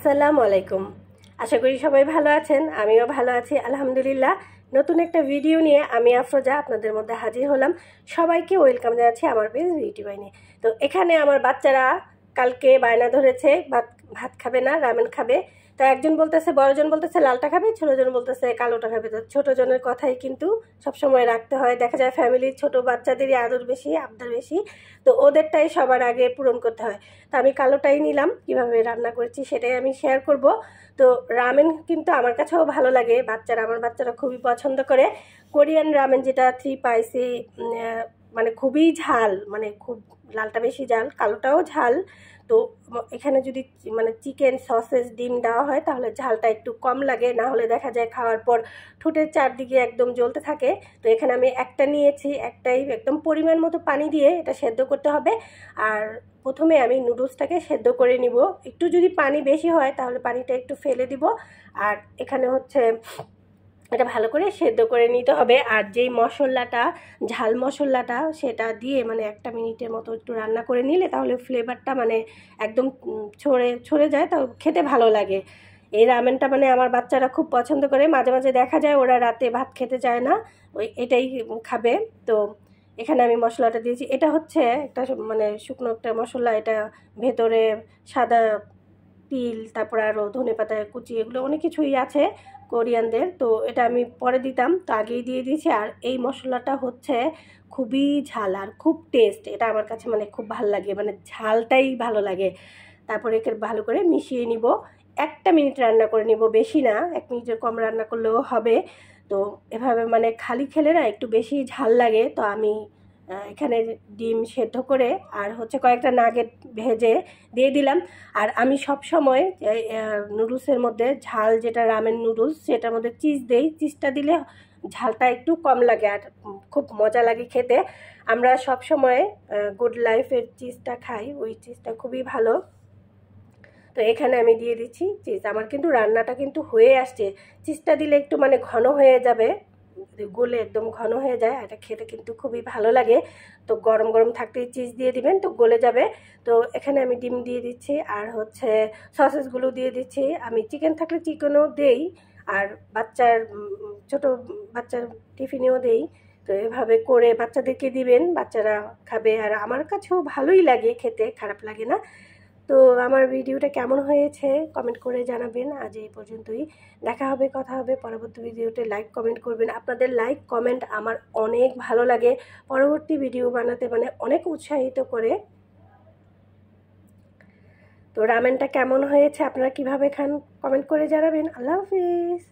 আসসালামু আলাইকুম। আশা করি সবাই ভালো আছেন, আমিও ভালো আছি আলহামদুলিল্লাহ। নতুন একটা ভিডিও নিয়ে আমি আফরোজা আপনাদের মধ্যে হাজির হলাম। সবাইকে ওয়েলকাম জানাচ্ছি আমার পেজ বিউটি বাইনে। তো এখানে আমার বাচ্চারা কালকে বায়না ধরেছে ভাত ভাত খাবে না, রামেন খাবে। তো একজন বলতেছে, বড়জন বলতেছে লালটা খাবে, ছোটজন বলতেছে কালোটা খাবে। তো ছোটজনের কথাই কিন্তু সবসময় রাখতে হয়। দেখা যায় ফ্যামিলির ছোট বাচ্চাদেরই আদর বেশি, আবদার বেশি, তো ওদেরটাই সবার আগে পূরণ করতে হয়। তো আমি কালোটাই নিলাম। কিভাবে রান্না করেছি সেটাই আমি শেয়ার করব। তো রামেন কিন্তু আমার কাছেও ভালো লাগে, আমার বাচ্চারা খুবই পছন্দ করে। কোরিয়ান রামেন যেটা 3 স্পাইসি, মানে খুবই ঝাল, মানে খুব লালটা বেশি ঝাল, কালোটাও ঝাল। তো এখানে যদি মানে চিকেন, সসেস, ডিম দেওয়া হয় তাহলে ঝালটা একটু কম লাগে, না হলে দেখা যায় খাওয়ার পর ঠোঁটের চারদিকে একদম জ্বলতে থাকে। তো এখানে আমি একটা নিয়েছি, একটাই একদম পরিমাণ মতো পানি দিয়ে এটা সেদ্ধ করতে হবে। আর প্রথমে আমি নুডলসটাকে সেদ্ধ করে নিব। একটু যদি পানি বেশি হয় তাহলে পানিটা একটু ফেলে দিব। আর এখানে হচ্ছে এটা ভালো করে সেদ্ধ করে নিতে হবে। আর যেই মশলাটা, ঝাল মশলাটা, সেটা দিয়ে মানে 1 মিনিটের মতো একটু রান্না করে নিলে তাহলে ফ্লেভারটা মানে একদম ছড়ে যায়, তাও খেতে ভালো লাগে। এই রামেনটা মানে আমার বাচ্চারা খুব পছন্দ করে। মাঝে মাঝে দেখা যায় ওরা রাতে ভাত খেতে চায় না, এটাই খাবে। তো এখানে আমি মশলাটা দিয়েছি, এটা হচ্ছে একটা মানে শুকনো একটা মশলা। এটা ভেতরে সাদা তিল, তারপর আরও ধনেপাতা কুচি, এগুলো অনেক কিছুই আছে কোরিয়ানদের। তো এটা আমি পরে দিতাম, তো আগেই দিয়ে দিয়েছি। আর এই মশলাটা হচ্ছে খুবই ঝাল আর খুব টেস্ট। এটা আমার কাছে মানে খুব ভালো লাগে, মানে ঝালটাই ভালো লাগে। তারপরে একে ভালো করে মিশিয়ে নিব। 1 মিনিট রান্না করে নিব, বেশি না, 1 মিনিটের কম রান্না করলেও হবে। তো এভাবে মানে খালি খেলে না একটু বেশি ঝাল লাগে। তো আমি এখানে ডিম সেদ্ধ করে আর হচ্ছে কয়েকটা নাগেট ভেজে দিয়ে দিলাম। আর আমি সব সময় নুডলসের মধ্যে ঝাল, যেটা রামেন নুডলস, সেটার মধ্যে চিজ দেই। চিজটা দিলে ঝালটা একটু কম লাগে আর খুব মজা লাগে খেতে। আমরা সব সময় গুড লাইফের চিজটা খাই, ওই চিজটা খুবই ভালো। তো এখানে আমি দিয়ে দিচ্ছি চিজ। আমার কিন্তু রান্নাটা কিন্তু হয়ে আসছে। চিজটা দিলে একটু মানে ঘন হয়ে যাবে, গলে একদম ঘন হয়ে যায়। এটা খেতে কিন্তু খুবই ভালো লাগে। তো গরম গরম থাকতেই চিজ দিয়ে দিবেন, তো গলে যাবে। তো এখানে আমি ডিম দিয়ে দিচ্ছি আর হচ্ছে সসেসগুলো দিয়ে দিচ্ছি। আমি চিকেন থাকলে চিকেনও দেই, আর ছোট বাচ্চার টিফিনেও দেই। তো এভাবে করে বাচ্চাদেরকে দিবেন, বাচ্চারা খাবে। আর আমার কাছেও ভালোই লাগে খেতে, খারাপ লাগে না। তো আমার ভিডিওটা কেমন হয়েছে কমেন্ট করে জানাবেন। আজ এই পর্যন্তই, দেখা হবে, কথা হবে পরবর্তী ভিডিওতে। লাইক কমেন্ট করবেন, আপনাদের লাইক কমেন্ট আমার অনেক ভালো লাগে, পরবর্তী ভিডিও বানাতে মানে অনেক উৎসাহিত করে। তো রামেনটা কেমন হয়েছে, আপনারা কিভাবে খান কমেন্ট করে জানাবেন। আল্লাহ হাফিজ।